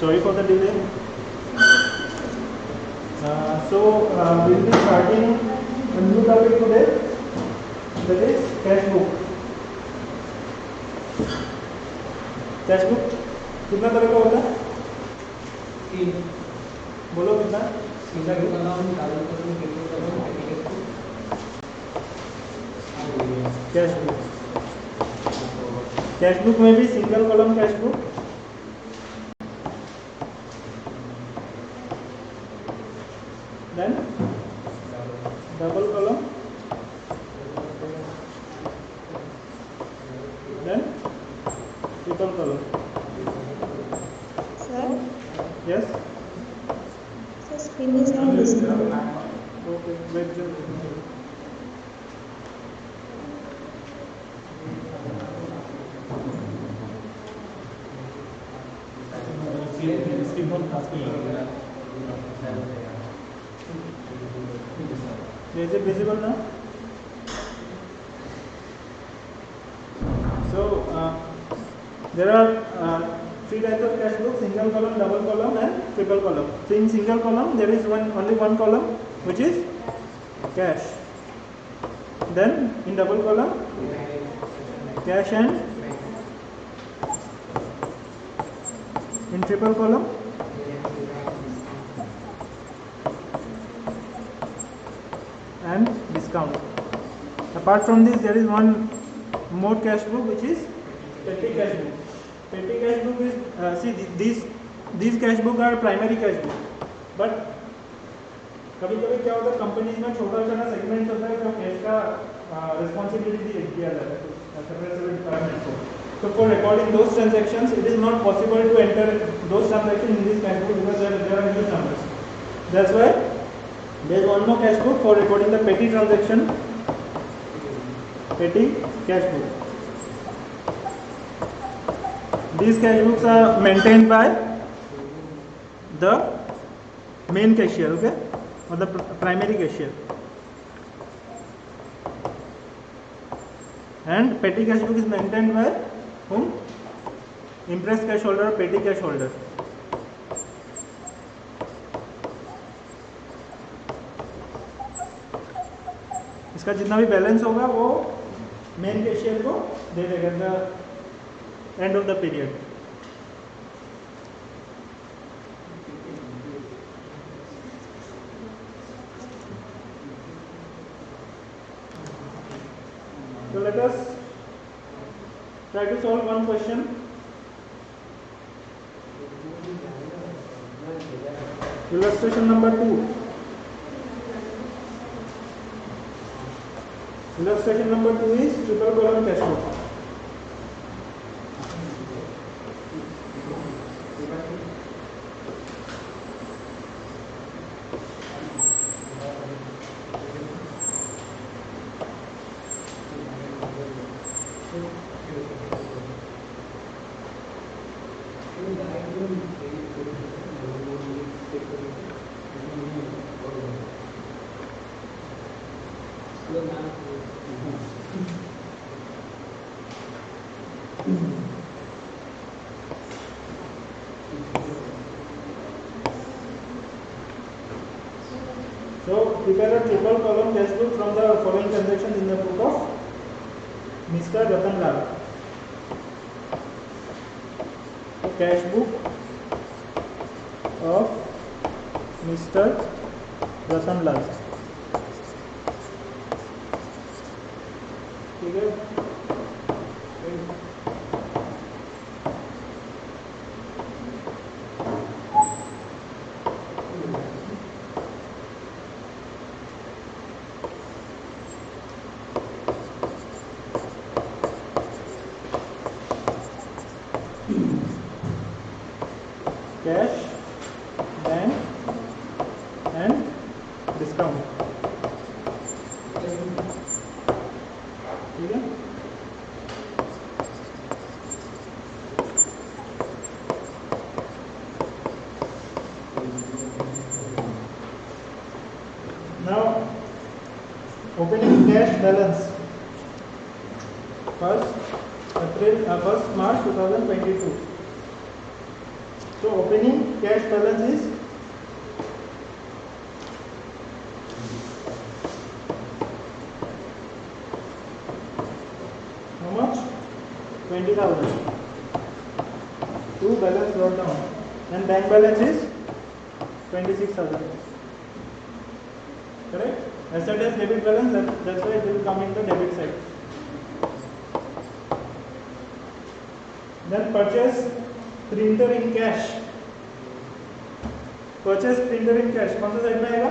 Sorry for the delay. We'll be starting a new topic today, that is cash book. Cash book कितना तरह का होता है? 3. बोलो कितना? Single column, double column, triple column, cash book. Cash book में भी single column cash book, then double column, then triple column. Sir, Yes. sir, screen is not visible. Okay. Wait. Is it visible now? So there are 3 types of cash book: single column, double column, and triple column. So in single column there is only one column which is cash. Then in double column, cash, and in triple column, and discount. Apart from this, there is one more cash book which is petty cash book. Petty cash book is these cash book are primary cash book, but कभी कभी क्या होता है, companies में छोटा सा segment होता है जो कैश का रिस्पॉन्सिबिलिटी दिया जाता है सेपरेट डिपार्टमेंट को. So for recording those transactions, it is not possible to enter those transactions in this cash book because there are huge numbers. That's why there is one more cash book for recording the petty transaction, petty cash book. These cash books are maintained by the main cashier, okay, or the primary cashier. And petty cash book is maintained by whom? Impress cash holder, petty cash holder. इसका जितना भी balance होगा वो main cashier को दे देगा the end of the period. So let us try to solve one question. Illustration number 2. Illustration number 2 is triple column cash book. So prepare a triple column cash book from the following transactions in the book of Mr. Ratan Lal. The cash book of Mr. Ratan Lal. ठीक है. Cash, bank, and discount. ठीक है. Now opening cash balance 1st March 2022. So opening cash balance is how much? 20,000. Two balance wrote down, and bank balance is 26,000. Correct? Asset as debit balance, that's why it will come in the debit side. Then purchase printer in cash. Purchase printer in cash. कौन सा side में आएगा?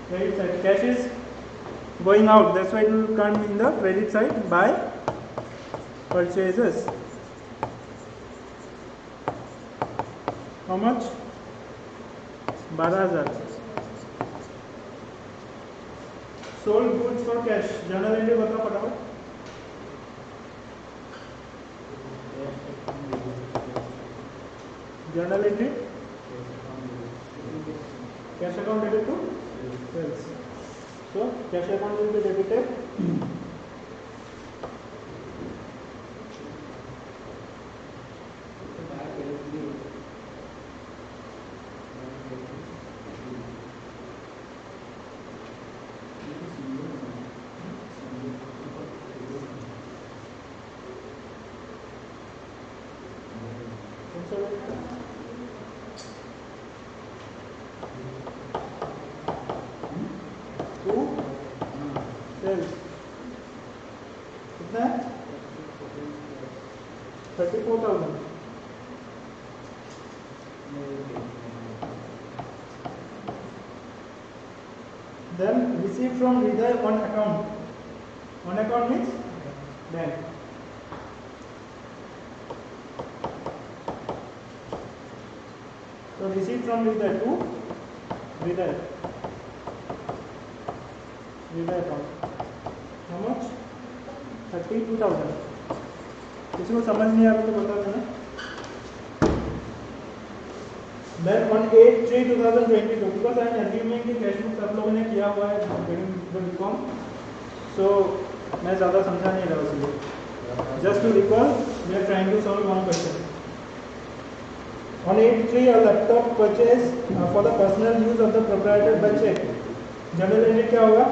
Credit side. Cash is going out. That's why it will come in the credit side by purchases. How much? 12,000. Sold goods for cash. Journal entry बताओ फटाफट. Journal entry. Cash account debit to sales. So cash account will be debited. कितना है? 34,000. Then received from Hriday on account. On account means bank. So received from Hriday to Hriday account. How much? 32,000. किसी को समझ नहीं आ रहा तो बता देना. Then on 8/3/2022, because I am assuming कि कैश बुक सब लोगों ने किया हुआ है during the BCom, so मैं ज़्यादा समझा नहीं रहा उसलिए. Just to recall, we are trying to solve one question. On 8/3, a laptop purchase for the personal use of the proprietor by check. Journal entry क्या होगा?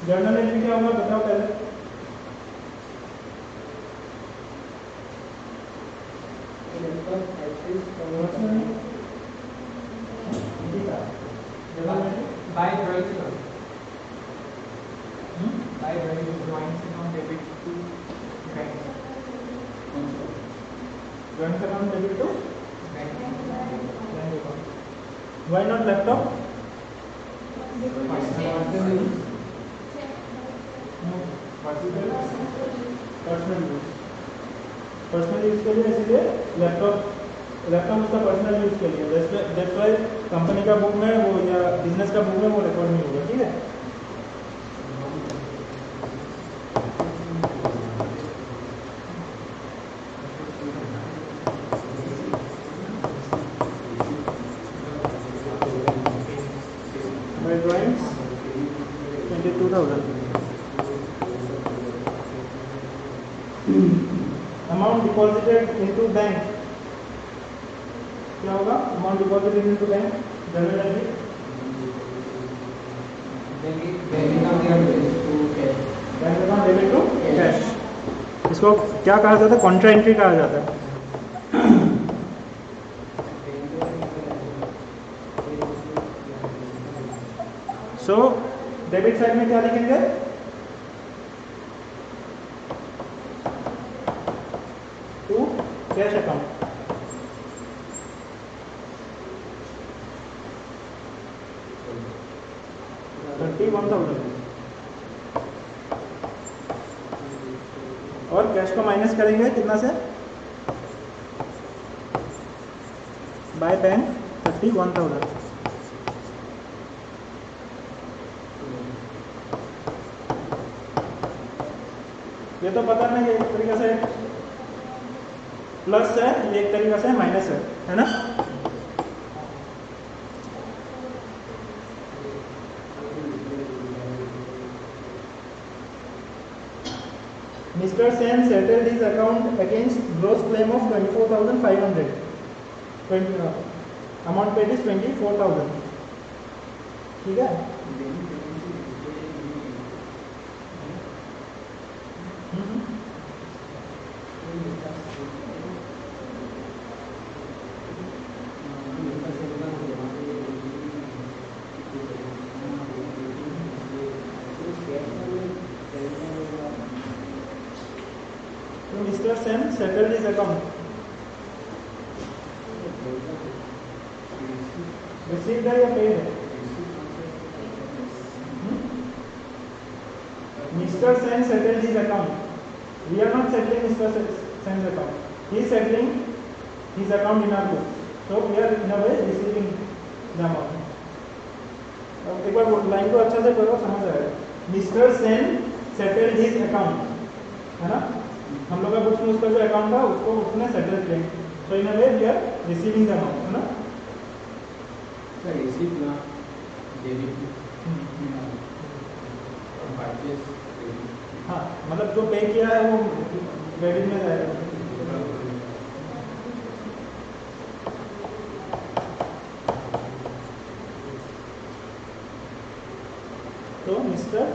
जर्नल एंट्री क्या होगा बताओ पहले. By drawing drawings account debit to bank. Joint account debit to Bank. bank account. Why not laptop? Personal use के लिए इसलिए laptop उसका पर्सनल यूज के लिए. दैट्स व्हाई कंपनी का बुक में वो या बिजनेस का बुक में वो रिकॉर्ड नहीं होगा. ठीक है. My drawings 22,000. Amount deposited into bank क्या होगा? Amount deposited into bank general entry. Bank account debit to cash. Bank account debit to cash. इसको क्या कहा जाता है? कॉन्ट्रा एंट्री कहा जाता है. सो डेबिट साइड में क्या लिखेंगे? To cash account. और कैश को माइनस करेंगे कितना से? By bank 31,000. ये तो पता नहीं, एक तरीके से प्लस है, एक तरीके से माइनस है ना? Mr. Sen settled his account against gross claim of 24,500. Amount paid is 24,000. ठीक है? Mr. Sen settled his account. Received है या paid है? Mr. Sen settled his account. We are not settling Mr. Sen's account. He is settling his account in our book. So we are in a way receiving the amount. अब एक बार line को अच्छा से पढ़ो, समझ आएगा. Mr. Sen settled his account, है ना? हम लोग का बुक्स में उसका जो अकाउंट था उसको उसने सेटल किया. So in a way we are receiving the amount, है ना? सर रिसीव ना डेबिट परचेज. हाँ, मतलब जो पे किया है वो क्रेडिट में जाएगा. तो mister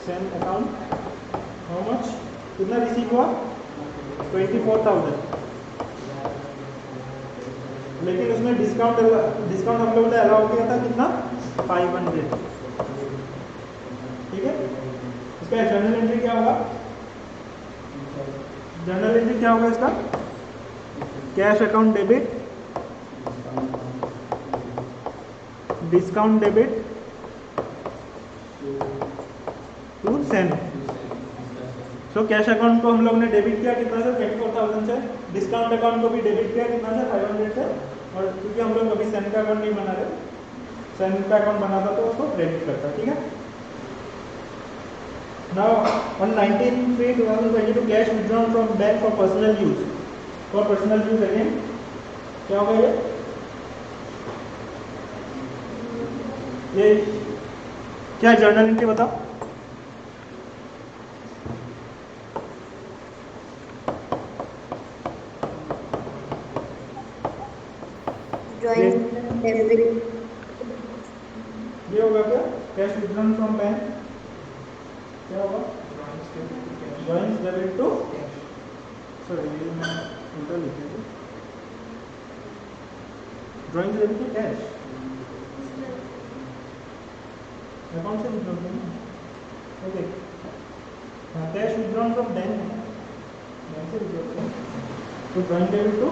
Sen account how much, कितना रिसीव हुआ? 24,000. लेकिन उसमें डिस्काउंट हम लोगों ने अलाउ किया था कितना? 500. ठीक है? इसका जर्नल एंट्री क्या होगा? जर्नल एंट्री क्या होगा इसका? Cash account debit, discount debit to Sen. So cash account को हम लोग ने डेबिट किया कितना से? 24,000 से. डिस्काउंट अकाउंट को भी डेबिट किया कितना से? 500 से. और क्योंकि हम लोग अभी सेन का अकाउंट नहीं बना रहे, सेन का अकाउंट बनाता तो उसको क्रेडिट करता. ठीक है? Now on 19/3/2022 cash withdrawn from bank for personal use. For personal use again क्या होगा ये क्या जर्नल एंट्री बताओ? ये होगा क्या? कैश विथड्रॉन फ्रॉम बैंक क्या होगा? ड्रॉइंग्स डेबिट टू, सॉरी ये मैं उल्टा लिख दिया. Drawings debit to cash account से विथड्रॉन करना. Okay, cash withdrawn from bank से विथड्रॉन. तो ड्रॉइंग डेबिट टू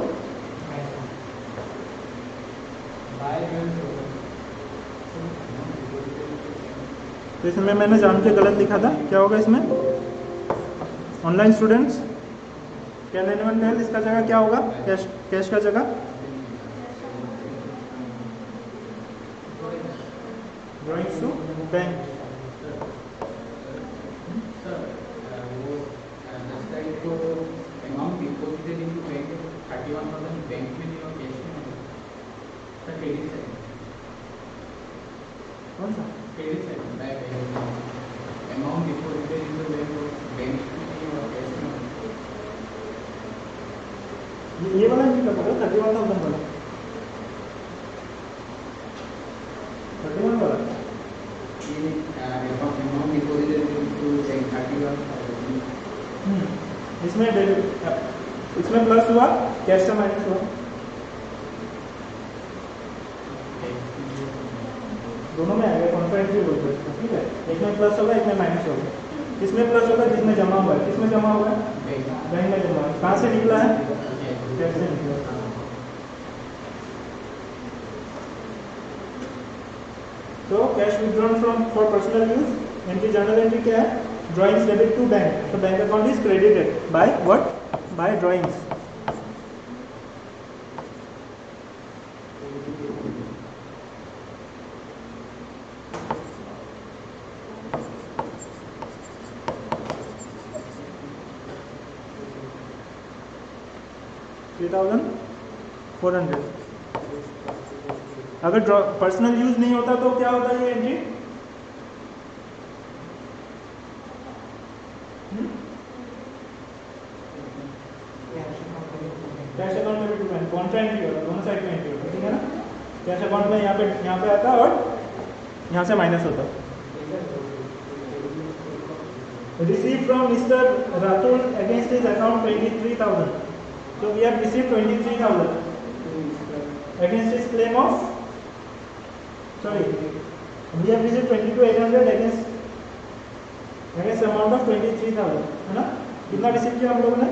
तो इसमें मैंने जान के गलत लिखा था. क्या होगा इसमें? Online students can anyone tell इसका जगह क्या होगा? कैश का जगह drawings to bank. Amount deposited into bank 31,000 bank में नहीं और कैश में नहीं. Sir credit side. कौन सा? Credit side amount deposited into bank में नहीं और कैश में नहीं. ये वाला नहीं कर 31,000 वाला. 31 वाला ये अमाउंट डिपॉजिटेड इनटू बैंक 31,000. इसमें प्लस हुआ, कैश का माइनस हुआ. दोनों में आएगा, कॉन्फरेंटली बोलते हैं. ठीक है? एक में प्लस होगा, एक में माइनस होगा. किसमें प्लस होगा? जिसमें जमा हुआ है. किसमें जमा हुआ है? बैंक में जमा है. कहाँ से निकला है? कैश से निकला. तो cash withdrawn from for personal use entry, journal entry क्या है? Drawings debit to bank. तो bank account is credited by what? By drawings. $3,400. अगर पर्सनल यूज नहीं होता तो क्या होता है ये एंट्री? कैश अकाउंट में यहाँ पे आता और यहाँ से माइनस होता। Receive from mister Ratul against his account 23,000. So we have received 23,000 against his claim of, sorry, we have received 22,800 against amount of 23,000, है ना? कितना रिसीव किया हम लोगों ने?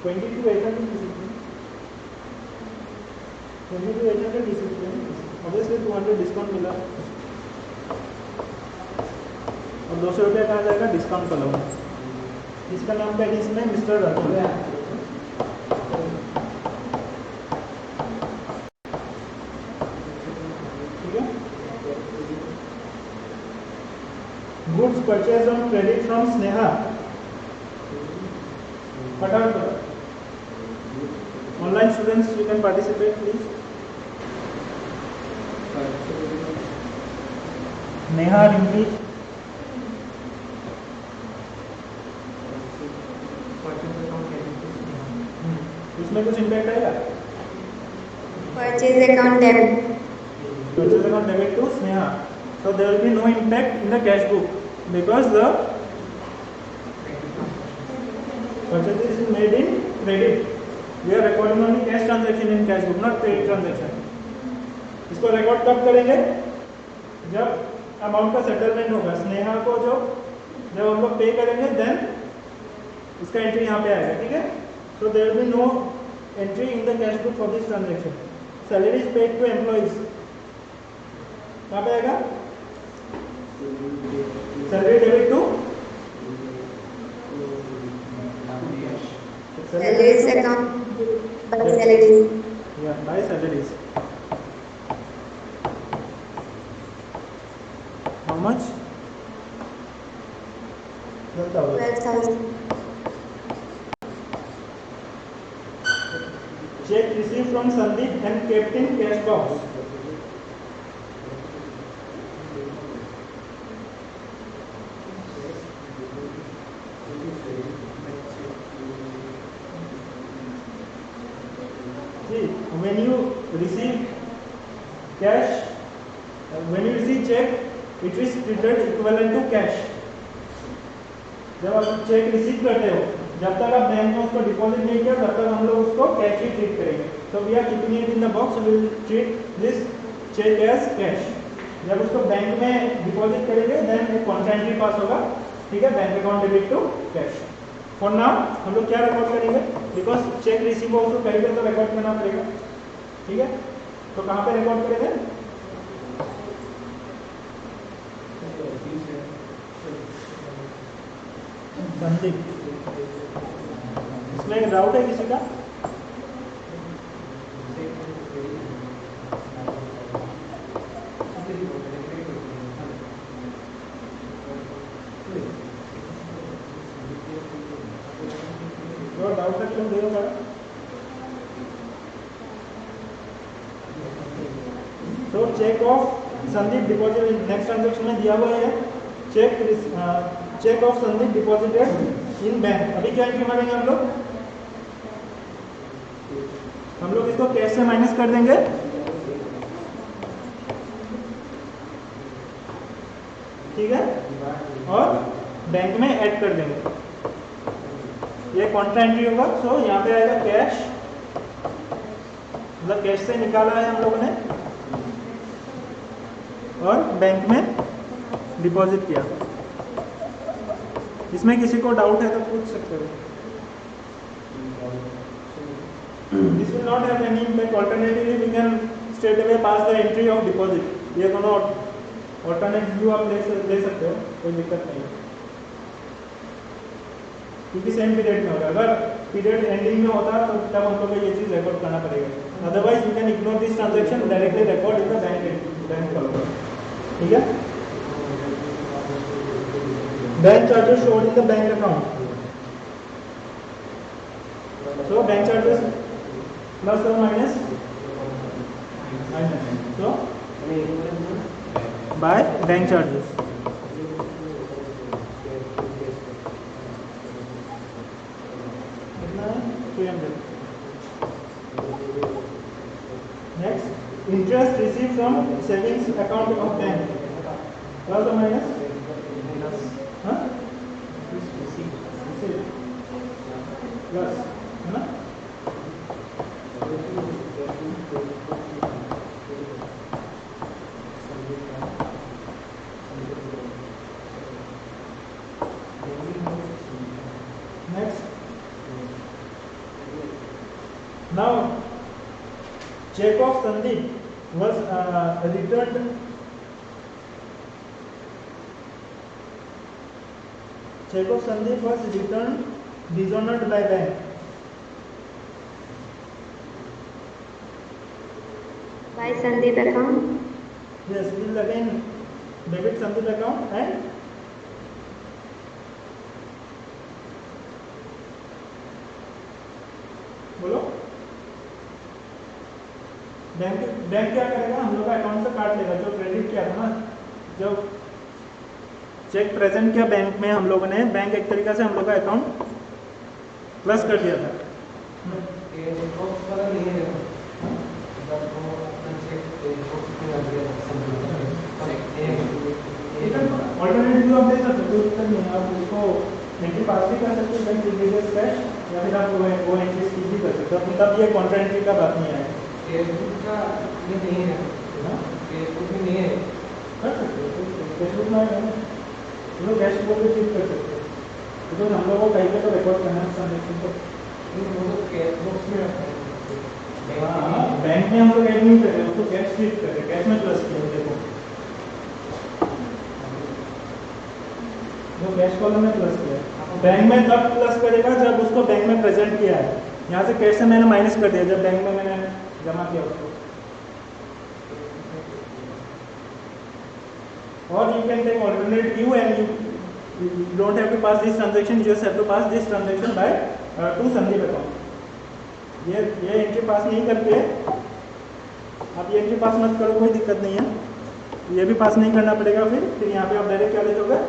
22,800 रिसीव किया। ऑब्वियसली 200 डिस्काउंट मिला और 200 रुपया कहाँ जाएगा? डिस्काउंट का लोन। इसका नाम क्या है? इसमें मिस्टर राठौर है। ठीक है। Goods purchase on credit from Sneha. फटाफट online students you can participate please. Neha, Rinki, इसमें कुछ इम्पैक्ट आएगा? Purchase account debit. Purchase account debit to Sneha. So there will be no impact in the cash book because the purchase is made in credit. We are recording only cash transaction in cash book, not credit transaction. इसको record कब करेंगे? जब amount का settlement होगा। स्नेहा को जब हम लोग पे करेंगे देन इसका एंट्री यहाँ पे आएगा। ठीक है। So there will be no entry in the cash book for this transaction. Salary is paid to employees. कहाँ पे आएगा? Salary debit to Salaries account by salaries. Yeah, by salaries. How much? 12,000. Check received from Sandeep and kept in cash box. See, when you receive cash, when you receive check, it is treated equivalent to cash. जब आप check receive करते हो, जब तक आप bank में उसको deposit नहीं किया तब तक हम लोग उसको कैश ही ट्रीट करेंगे। तो we are keeping it in the box, we will treat this cheque as cash. जब उसको बैंक में डिपॉजिट करेंगे देन एक कॉन्ट्रा पास होगा। ठीक है, bank account debit to cash. For now हम लोग क्या रिकॉर्ड करेंगे? बिकॉज चेक रिसीव हो तो कहीं पे तो रिकॉर्ड करना पड़ेगा। ठीक है, तो कहाँ पे रिकॉर्ड करेंगे? संदीप, इसमें एक डाउट है किसी का? डाउट है क्यों दे रहा? तो cheque of Sandeep deposit next transaction में दिया हुआ है। Cheque of Sandeep deposited in bank. अभी क्या एंट्री मारेंगे हम लोग इसको कैश से माइनस कर देंगे। ठीक है, और बैंक में ऐड कर देंगे। ये कॉन्ट्रा एंट्री होगा। सो यहाँ पे आएगा कैश, मतलब कैश से निकाला है हम लोगों ने और बैंक में डिपॉजिट किया। इसमें किसी को डाउट है तो पूछ सकते हो। This will not have any impact. Alternatively we can straight away pass the entry of deposit. ये दोनों ऑल्टरनेट व्यू आप ले सकते हो, कोई दिक्कत नहीं है, क्योंकि सेम पीरियड में होगा। अगर पीरियड एंडिंग में होता तो तब हम लोग को ये चीज़ रिकॉर्ड करना पड़ेगा। Otherwise you can ignore this transaction, directly record in the bank column. ठीक है, bank charges showed in the bank account. So bank charges plus और minus, so by bank charges. कितना है? 300। Next interest receive from savings account of bank, plus और minus, हाँ plus है ना। Next now check of Sandeep was returned. Check of Sandeep was returned dishonored by bank. By Sandeep account. Yes, we will again debit Sandeep account and बोलो bank क्या करेगा, हम लोग का अकाउंट से काट लेगा जो क्रेडिट किया था ना, जब चेक प्रेजेंट किया बैंक में हम लोगों ने, बैंक एक तरीका से हम लोग का अकाउंट प्लस कर दिया था। ऑल्टरनेटिव आप दे सकते हो, कोई दिक्कत नहीं है, आप उसको एंट्री पास भी कर सकते हो बैंक डिटेल्स कैश, या फिर आप वो एंट्री स्किप भी कर सकते हो, तब ये कॉन्ट्रा एंट्री का बात नहीं आएगा। फेसबुक का ये नहीं है ना, फेसबुक में नहीं है, कर सकते हो फेसबुक में है ना, हम लोग कैश बोल के क्लिक कर सकते हो, तो हम लोग को कहीं पे तो रिकॉर्ड करना है ट्रांजेक्शन को, वो तो कैश बॉक्स में रखा है। हाँ बैंक में हम लोग ऐड नहीं कर रहे, उसको कैश क्लिक कर रहे, कैश में प्लस किया देखो, वो कैश कॉलम में प्लस किया, बैंक में तब प्लस करेगा जब उसको बैंक में प्रेजेंट किया है, यहाँ से कैश से मैंने माइनस कर दिया जब बैंक में मैंने जमा किया उसको। और you can take alternate view and you don't have to pass this transaction, you just have to pass this transaction by to Sandeep account. ये एंट्री पास नहीं करके आप ये एंट्री पास मत करो, कोई दिक्कत नहीं है, ये भी पास नहीं करना पड़ेगा, फिर यहाँ पे आप डायरेक्ट क्या ले जाओगे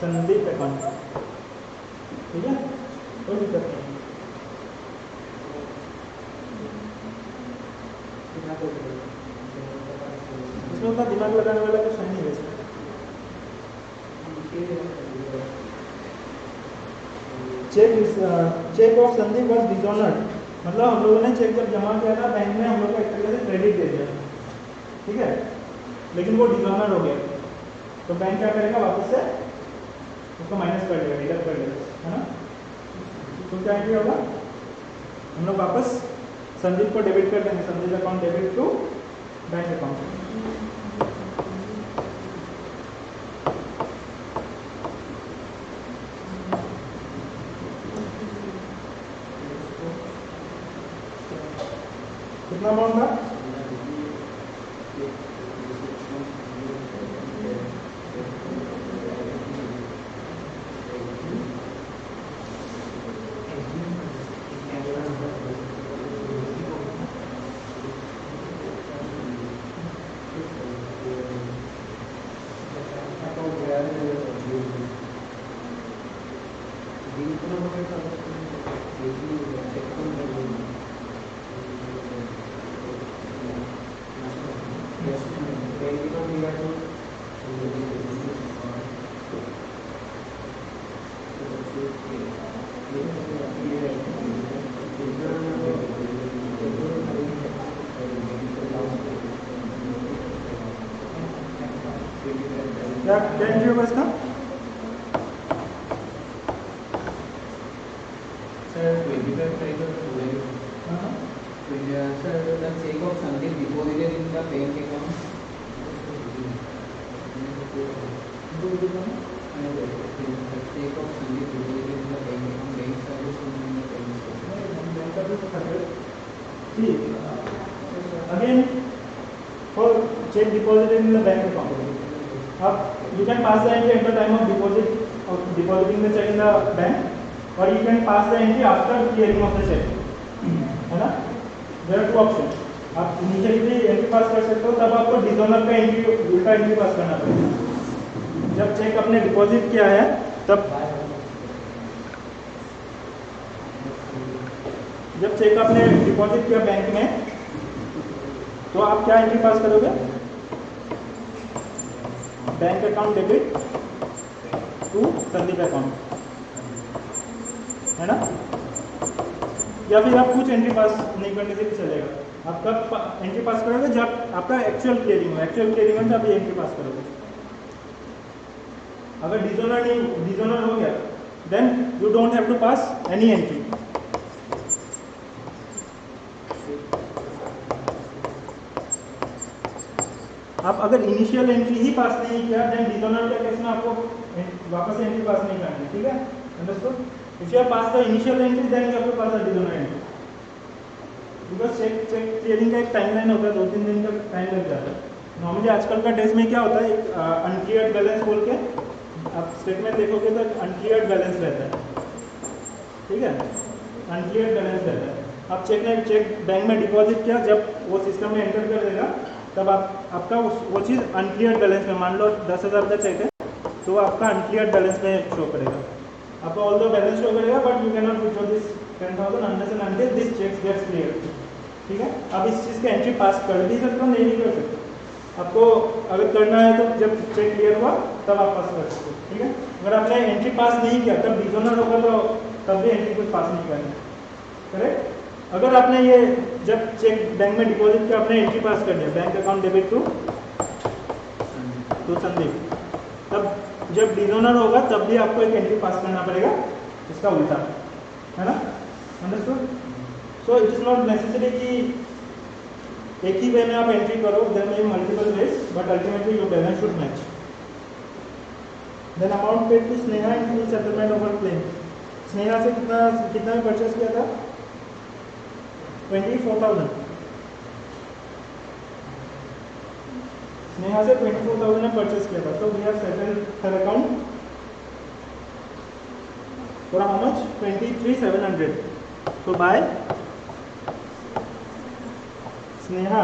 संदीप अकाउंट, ठीक है, कोई दिक्कत नहीं। इसमें उतना दिमाग लगाने वाला कुछ नहीं है। Cheque of Sandeep was dishonoured, मतलब हम लोगों ने चेक जब जमा किया था बैंक में, हम लोग को एक तरीके से क्रेडिट दे दिया, ठीक है, लेकिन वो डिसऑनर हो गया, तो बैंक क्या करेगा, वापस से उसको माइनस कर देगा, डिडक्ट कर देगा, है ना। तो क्या एंट्री होगा, हम लोग वापस संदीप को डेबिट कर देंगे, Sandeep account debit to bank account. कितना अमाउंट था, क्या एंट्री होगा इसका, Sir, the check of Sandeep deposited in the bank account. The check of Sandeep deposited in the bank account. Bank service in the bank. See, again for check deposited in the bank account, you can pass the entry at the time of depositing the check in the bank, or you can pass the entry after clearing of the check, है ना। There are two options, आप नीचे भी entry pass कर सकते हो, तब आपको डिसऑनर का एंट्री उल्टा एंट्री पास करना पड़ेगा। जब चेक आपने डिपॉजिट किया है तब, जब चेक आपने डिपॉजिट किया बैंक में तो आप क्या एंट्री पास करोगे? Bank account debit to Sandeep account, है ना? या फिर आप कुछ एंट्री पास नहीं करने से भी चलेगा। आप कब एंट्री पास करोगे? जब आपका एक्चुअल क्लियरिंग हो। एक्चुअल क्लियरिंग हो तब एंट्री पास करोगे। अगर डिजोनर हो गया then you don't have to pass any entry. आप अगर इनिशियल एंट्री ही पास नहीं किया देन डिजोनर के केस में आपको वापस से एंट्री पास नहीं करनी, ठीक है? Understood? If you have pass the initial entry then you have to pass the dishonour entry. Because cheque clearing का एक टाइमलाइन होता है, 2-3 दिन का टाइम लग जाता है। नॉर्मली आजकल का डेज में क्या होता है, एक अनक्लियर्ड बैलेंस बोल के आप स्टेटमेंट देखोगे तो अनक्लियर्ड बैलेंस रहता है, ठीक है? अनक्लियर्ड बैलेंस रहता है। आप चेक बैंक में डिपॉजिट किया, जब वो सिस्टम में एंटर कर देगा तब आपका वो चीज़ अनक्लियर्ड बैलेंस में, मान लो 10,000 का चेक है तो आपका अनक्लियर्ड बैलेंस में शो करेगा। आपका ऑल द बैलेंस शो करेगा but you can not withdraw this 10,000 unless and until this cheque gets clear, ठीक है? आप इस चीज़ के एंट्री पास कर भी सकते हो, नहीं कर सकते। आपको अगर करना है तो जब चेक क्लियर हुआ तब आप पास कर सकते हो, ठीक है? अगर आपने एंट्री पास नहीं किया तब डिजोनर होगा तो तब भी एंट्री कुछ पास नहीं करना, करेक्ट? अगर आपने ये जब चेक बैंक में डिपॉजिट किया, आपने एंट्री पास कर दिया bank account debit to Sandeep, तब जब डिजोनर होगा तब भी आपको एक एंट्री पास करना पड़ेगा, इसका उल्टा, है ना? Understood? So it is not necessary कि एक ही वे में आप एंट्री करो, there may be multiple ways but ultimately your balance should match. Then amount paid to Sneha in full settlement of claim. Sneha से कितना में परचेस किया था? 24,000। स्नेहा से 24,000 में परचेस किया था, तो we have settled her account for how much? 23,700। तो बाय स्नेहा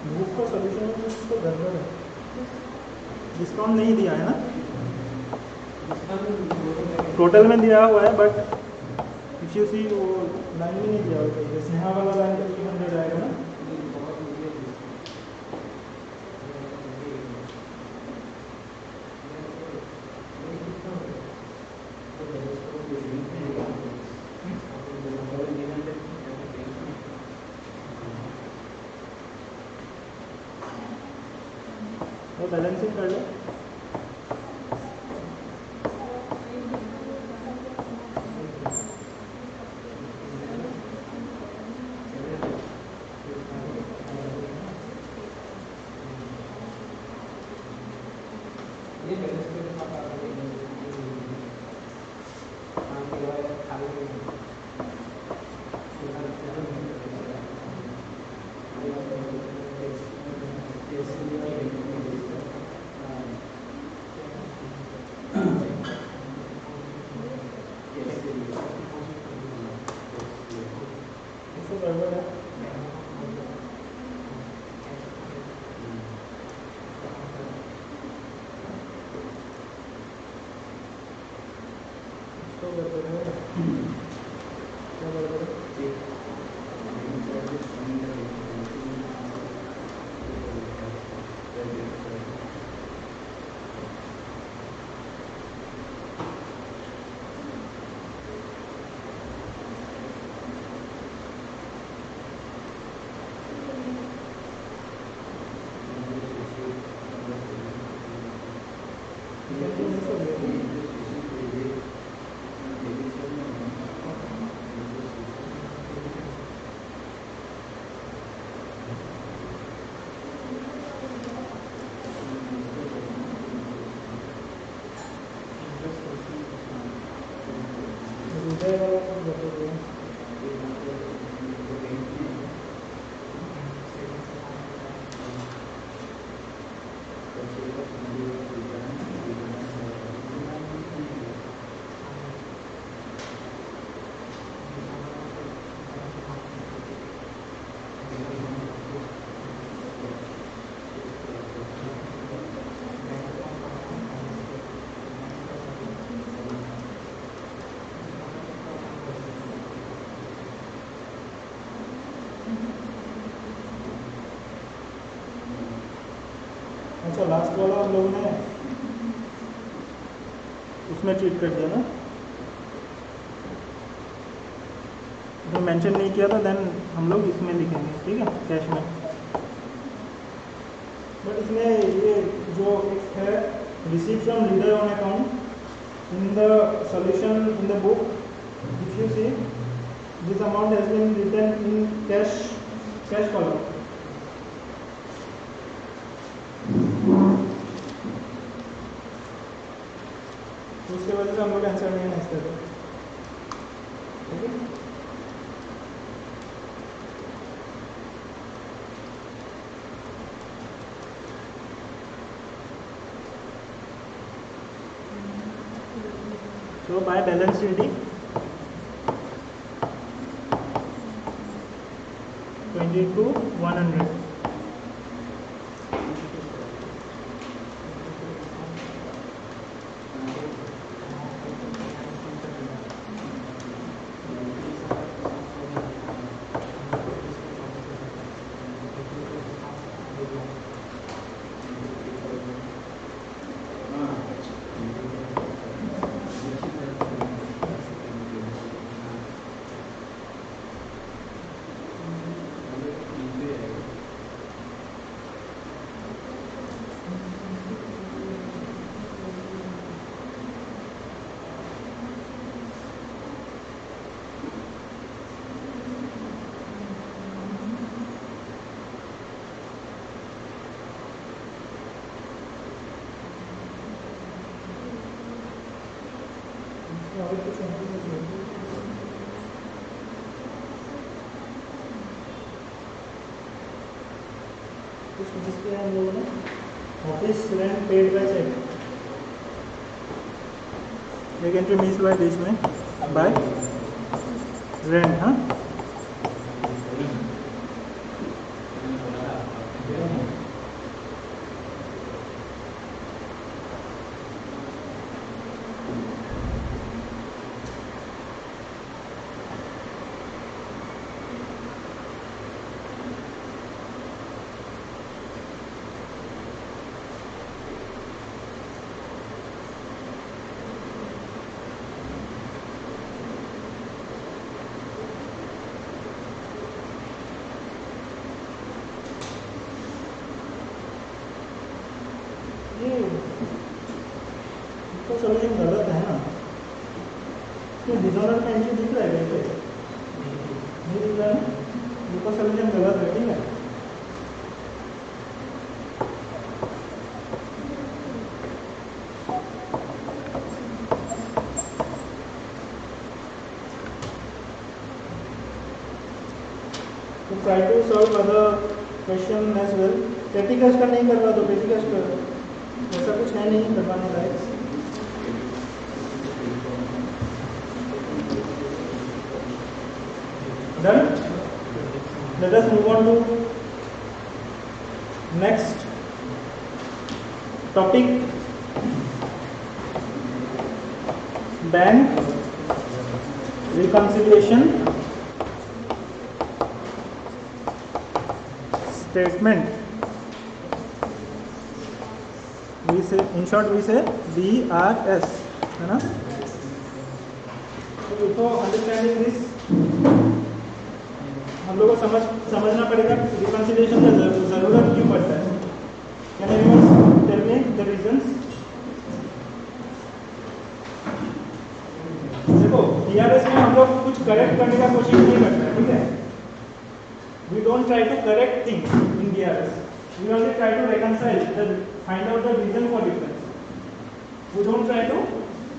बुक का सोल्यूशन है, उसको गड़बड़ है, डिस्काउंट नहीं दिया है ना? टोटल में दिया हुआ है बट इफ यू सी वो लाइन में नहीं दिया हुआ है। स्नेहा वाला लाइन का 300 आएगा ना? वो बैलेंसिंग कर लो। गड़बड़ है। तो गड़बड़ है, क्या गड़बड़ है? इसका लास्ट वाला हम लोगों ने उसमें ट्रीट कर दिया ना, जो मेंशन नहीं किया था, देन हम लोग इसमें लिखेंगे, ठीक है, कैश में। बट इसमें ये जो एक है receive from leader on account in the solution in the book, if you see this amount has been written in cash column. उसके वजह से हम लोग आंसर नहीं है इसका, ठीक है। So by balance sheet 20 to 100. जिसके हम लोगों ने office rent paid by cheque, एक एंट्री मिस हुआ है इसमें, बाय रेंट। हाँ, तो सोल्यूशन गलत है ना, तो डिजाइनर का एंट्री दिख रहा है क्या? नहीं दिख रहा है, तो सोल्यूशन गलत है, ठीक है। तो try to solve other question as well. Petty cash का नहीं करवा तो पेटी कैश कर, ऐसा कुछ है नहीं करवाने लायक। Done. Let us move on to next topic, bank reconciliation statement. We say, in short we say BRS, है ना। So before understanding this, हम लोगों को समझना पड़ेगा रिकंसिलिएशन का जरूरत क्यों पड़ता है। Can anyone tell me the reasons? देखो, DRS में हम लोग कुछ करेक्ट करने का कोशिश नहीं करते हैं, ठीक है। We don't try to correct things in DRS, we only try to reconcile, find out the reason for difference. We don't try to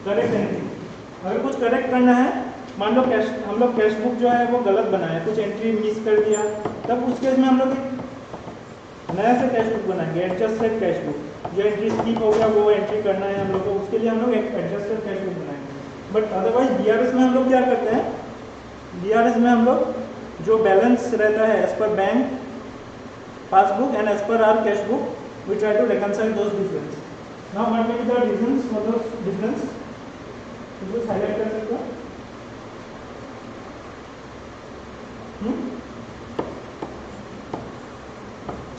correct anything. अगर कुछ करेक्ट करना है, मान लो हम लोग कैश बुक जो है वो गलत बनाया, कुछ एंट्री मिस कर दिया, तब उस केस में हम लोग एक नया से कैश बुक बनाएंगे, एडजस्टेड कैश बुक। जो एंट्री स्किप हो गया वो एंट्री करना है हम लोग को, उसके लिए हम लोग एक एडजस्टेड कैश बुक बनाएंगे। बट अदरवाइज DRS में हम लोग क्या करते हैं, DRS में हम लोग जो बैलेंस रहता है as per bank passbook and as per our cash book, we try to reconcile those difference. Now what may be the reasons for those difference, इसको हाईलाइट कर सकते हो।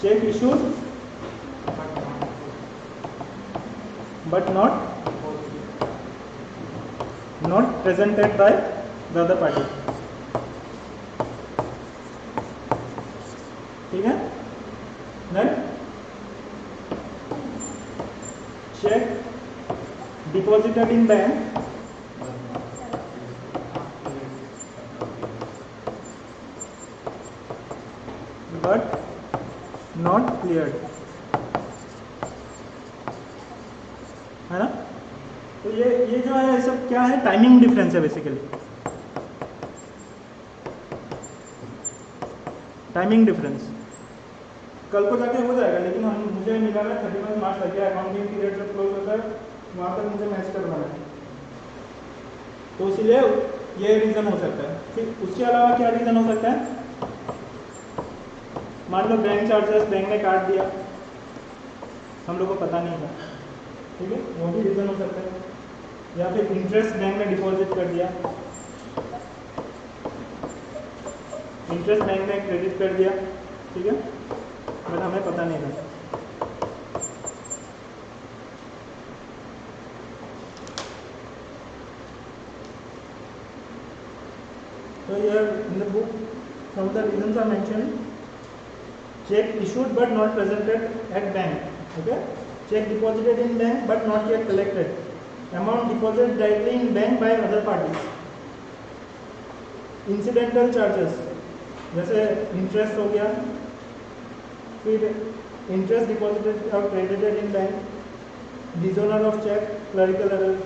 Cheque issued but not presented by the other party. ठीक है. Then check deposited in bank but not cleared, है ना. तो ये जो है सब क्या है, टाइमिंग डिफरेंस है बेसिकली. टाइमिंग डिफरेंस कल को जाके हो जाएगा, लेकिन मुझे मिला है 31 मार्च तक अकाउंटिंग पीरियड जब क्लोज होता है वहाँ तक मुझे मैच करवाना है, तो इसीलिए ये रीज़न हो सकता है. फिर उसके अलावा क्या रीज़न हो सकता है, मान लो बैंक चार्जेस बैंक ने काट दिया, हम लोग को पता नहीं था, ठीक है, वो भी रीज़न हो सकता है. या फिर इंटरेस्ट बैंक ने डिपॉजिट कर दिया, इंटरेस्ट बैंक ने क्रेडिट कर दिया, ठीक है, बट हमें पता नहीं था. So here in the book, some of the reasons are mentioned. Check issued but not presented at bank. Okay. Check deposited in bank but not yet collected. Amount deposited directly in bank by other parties. Incidental charges, जैसे interest हो गया, फिर interest deposited or credited in bank, dishonor of check, clerical error.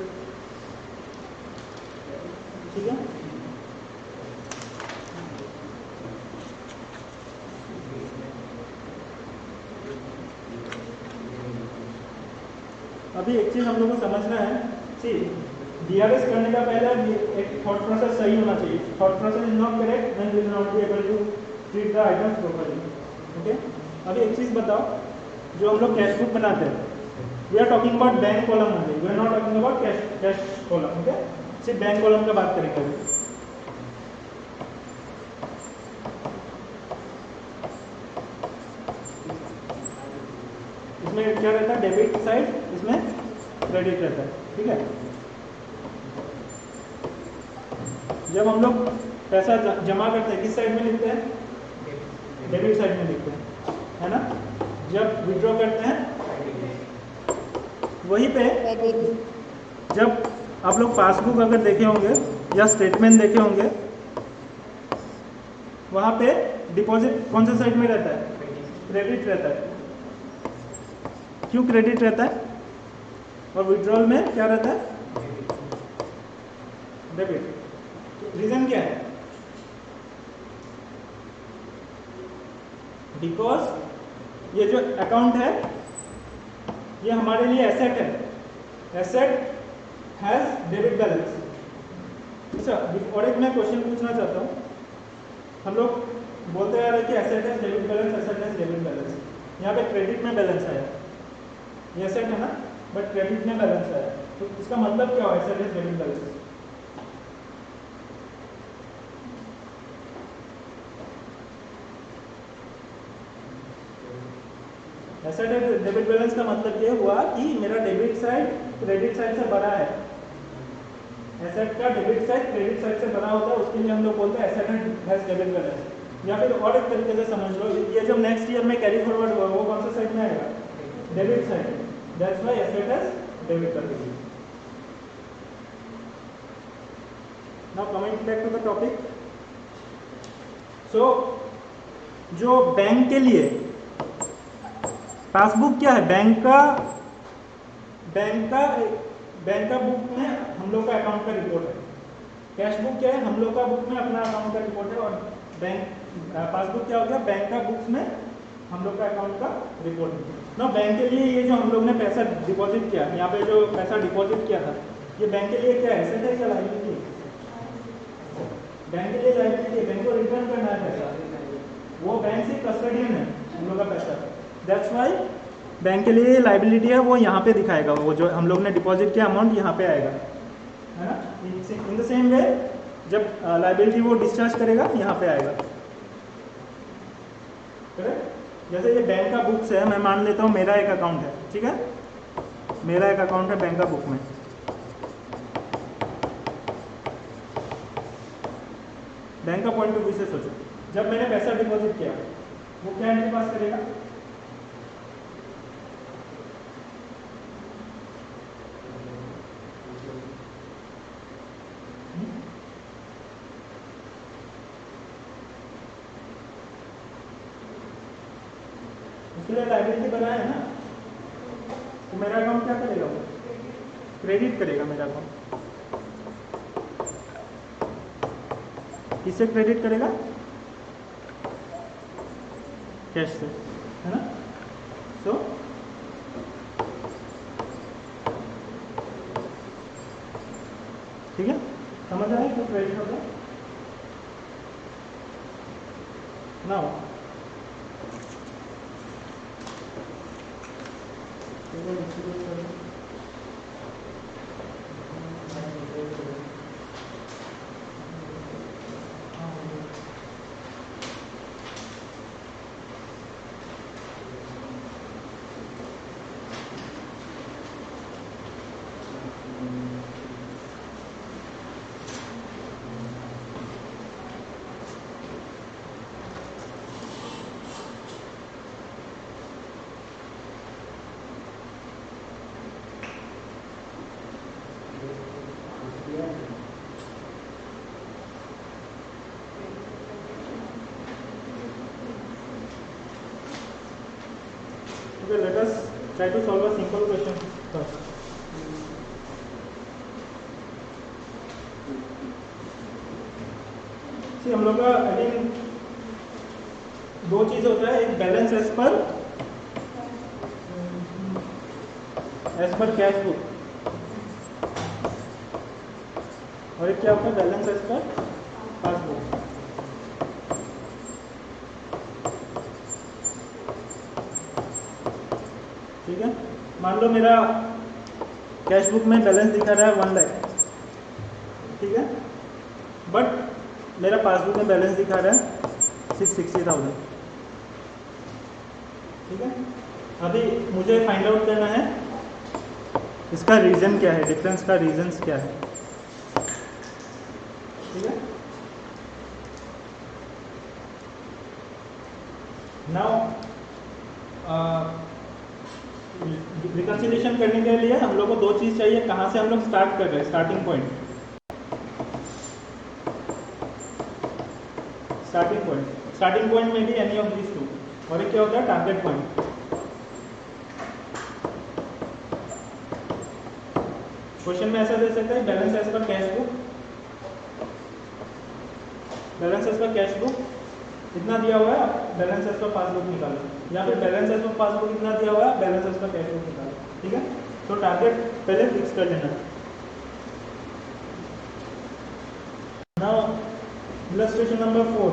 ठीक है. अभी एक चीज़ हम लोग को समझना है, सी DRS करने का पहले एक थॉट प्रोसेस सही होना चाहिए. Thought process is not correct then we will not be able to treat the items properly. Okay. अभी एक चीज़ बताओ, जो हम लोग कैश बुक बनाते हैं, we are talking about bank column only, we are not talking about cash column. Okay. सिर्फ bank column का बात करेंगे अभी. इसमें क्या रहता है, डेबिट साइड, इसमें क्रेडिट रहता है. ठीक है. जब हम लोग पैसा जमा करते हैं किस साइड में लिखते हैं, डेबिट साइड में लिखते हैं, है ना. जब विड्रॉ करते हैं वहीं पे, जब आप लोग पासबुक अगर देखे होंगे या स्टेटमेंट देखे होंगे, वहां पे डिपॉजिट कौन से साइड में रहता है, क्रेडिट रहता है. क्यों क्रेडिट रहता है, और विड्रॉल में क्या रहता है, डेबिट. रीजन क्या है, बिकॉज ये जो अकाउंट है ये हमारे लिए एसेट है. Asset has debit balance. अच्छा, और एक मैं क्वेश्चन पूछना चाहता हूँ. हम लोग बोलते आ रहे हैं कि asset has debit balance, asset has debit balance. यहाँ पे क्रेडिट में बैलेंस आया, ये एसेट है ना, बट क्रेडिट में बैलेंस आया, तो इसका मतलब क्या हुआ, asset has debit balance. Asset has debit balance का मतलब ये हुआ कि मेरा डेबिट साइड क्रेडिट साइड से बड़ा है. एसेट का डेबिट साइड क्रेडिट साइड से बड़ा होता है, उसके लिए हम लोग बोलते हैं एसेट हैज डेबिट बैलेंस. या फिर और एक तरीके से समझ लो, ये जब नेक्स्ट ईयर में कैरी फॉरवर्ड हुआ वो कौन सा साइड में आएगा, debit side. That's why asset has debit balance. Now coming back to the topic. So जो बैंक के लिए पासबुक क्या है, बैंक का बुक में हम लोग का अकाउंट का रिपोर्ट है. कैश बुक क्या है, हम लोग का बुक में अपना अकाउंट का रिपोर्ट है. और बैंक पासबुक क्या हो गया, बैंक का बुक्स में हम लोग का अकाउंट का रिपोर्ट है ना. बैंक के लिए ये जो हम लोग ने पैसा डिपॉजिट किया, यहाँ पे जो पैसा डिपॉजिट किया था, ये बैंक के लिए क्या है, एसेट है या लायबिलिटी. बैंक के लिए लायबिलिटी है, बैंक को रिटर्न करना है पैसा. वो बैंक से कस्टडियन है हम लोग का पैसा. दैट्स वाई बैंक के लिए लाइबिलिटी है, वो यहाँ पे दिखाएगा, वो जो हम लोग ने डिपॉजिट किया अमाउंट यहाँ पे आएगा, है ना. इन द सेम वे जब लाइबिलिटी वो डिस्चार्ज करेगा यहाँ पे आएगा. करेक्ट. जैसे ये बैंक का बुक्स है, मैं मान लेता हूँ मेरा एक अकाउंट है, ठीक है, मेरा एक अकाउंट है बैंक बुक में, बैंक का पॉइंट ऑफ व्यू से सोचो, जब मैंने पैसा डिपॉजिट किया वो क्या एंट्री पास करेगा? उसके लिए लाइबिलिटी बनाया है ना, तो मेरा अकाउंट क्या करेगा? वो क्रेडिट करेगा मेरा अकाउंट। किससे क्रेडिट करेगा? कैश से, है ना? सो ठीक है, समझ आया क्यों क्रेडिट होता है ना? Okay, let us try to solve a simple question first. See, हम लोग का अगेन दो चीज होता है, एक balance as per cash book, और एक क्या होता है बैलेंस एज पर पासबुक। ठीक है, मान लो मेरा कैश बुक में बैलेंस दिखा रहा है 1 लाख, ठीक है, बट मेरा पासबुक में बैलेंस दिखा रहा है 660,000। ठीक है, अभी मुझे फाइंड आउट करना है इसका रीजन क्या है, डिफरेंस का रीजंस क्या है। ठीक है, नाउ रिकंसिलिएशन करने के लिए हम लोग को दो चीज चाहिए, कहां से हम लोग स्टार्ट कर रहे हैं, स्टार्टिंग पॉइंट में भी एनी ऑफ दिस टू, और एक क्या होता है टारगेट पॉइंट। क्वेश्चन में ऐसा दे सकते हैं balance as per cash book, balance as per cash book इतना दिया हुआ है, बैलेंस एज पर पासबुक निकालो, या फिर बैलेंस एज पर पासबुक इतना दिया हुआ है, balance as per cash book निकालो। ठीक है, तो टारगेट पहले फिक्स कर लेना। Now illustration number 4,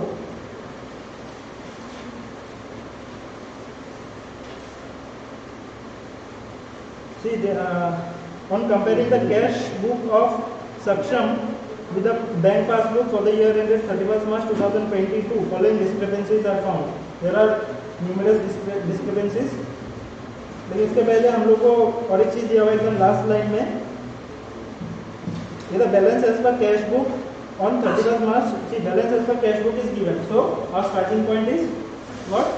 see on comparing the cash book of Saksham with the bank passbook for the year ended 31st March 2022, following discrepancies are found. There are numerous discrepancies, लेकिन इसके पहले हम लोग को और एक चीज दिया हुआ है एकदम लास्ट लाइन में, ये the balance as per cash book on 31st March, see balance as per cash book is given, so our starting point is what?